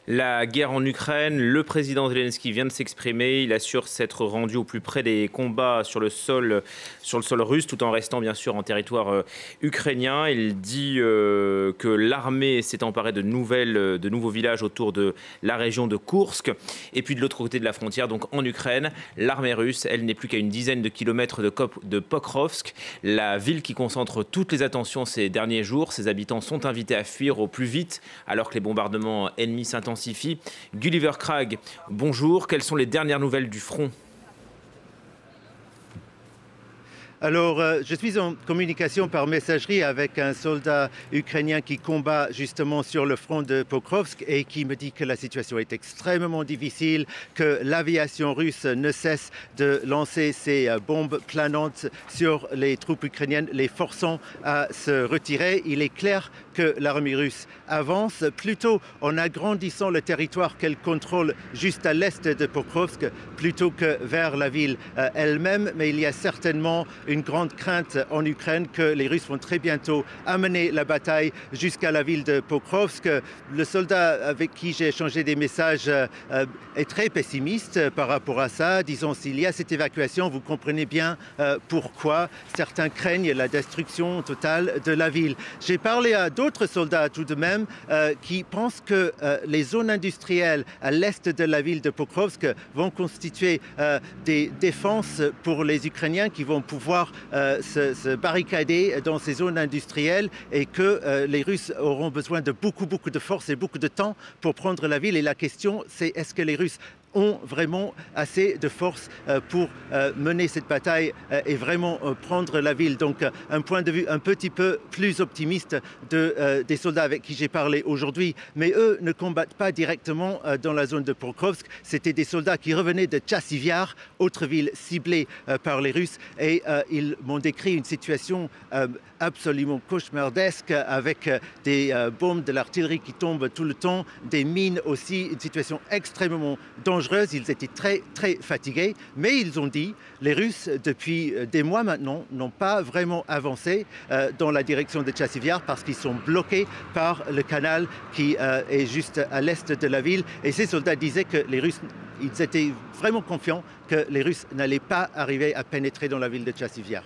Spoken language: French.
La guerre en Ukraine, le président Zelensky vient de s'exprimer. Il assure s'être rendu au plus près des combats sur le sol russe, tout en restant bien sûr en territoire ukrainien. Il dit que l'armée s'est emparée de nouveaux villages autour de la région de Koursk. Et puis de l'autre côté de la frontière, donc en Ukraine, l'armée russe, elle n'est plus qu'à une dizaine de kilomètres de Pokrovsk, la ville qui concentre toutes les attentions ces derniers jours. Ses habitants sont invités à fuir au plus vite alors que les bombardements ennemis s'intensifient. Gulliver Cragg, bonjour. Quelles sont les dernières nouvelles du front? Alors, je suis en communication par messagerie avec un soldat ukrainien qui combat justement sur le front de Pokrovsk et qui me dit que la situation est extrêmement difficile, que l'aviation russe ne cesse de lancer ses bombes planantes sur les troupes ukrainiennes, les forçant à se retirer. Il est clair que l'armée russe avance plutôt en agrandissant le territoire qu'elle contrôle juste à l'est de Pokrovsk plutôt que vers la ville elle-même. Mais il y a certainement une grande crainte en Ukraine que les Russes vont très bientôt amener la bataille jusqu'à la ville de Pokrovsk. Le soldat avec qui j'ai échangé des messages est très pessimiste par rapport à ça. Disons, s'il y a cette évacuation, vous comprenez bien pourquoi certains craignent la destruction totale de la ville. J'ai parlé à d'autres soldats tout de même qui pensent que les zones industrielles à l'est de la ville de Pokrovsk vont constituer des défenses pour les Ukrainiens qui vont pouvoir se barricader dans ces zones industrielles et que les Russes auront besoin de beaucoup de force et beaucoup de temps pour prendre la ville. Et la question, c'est est-ce que les Russes ont vraiment assez de force pour mener cette bataille et vraiment prendre la ville. Donc un point de vue un petit peu plus optimiste des soldats avec qui j'ai parlé aujourd'hui. Mais eux ne combattent pas directement dans la zone de Pokrovsk. C'était des soldats qui revenaient de Tchassivyar, autre ville ciblée par les Russes. Et ils m'ont décrit une situation absolument cauchemardesque avec des bombes de l'artillerie qui tombent tout le temps, des mines aussi, une situation extrêmement dangereuse. Ils étaient très fatigués, mais ils ont dit, les Russes, depuis des mois maintenant, n'ont pas vraiment avancé dans la direction de Tchassivyar parce qu'ils sont bloqués par le canal qui est juste à l'est de la ville. Et ces soldats disaient que les Russes, ils étaient vraiment confiants que les Russes n'allaient pas arriver à pénétrer dans la ville de Tchassivyar.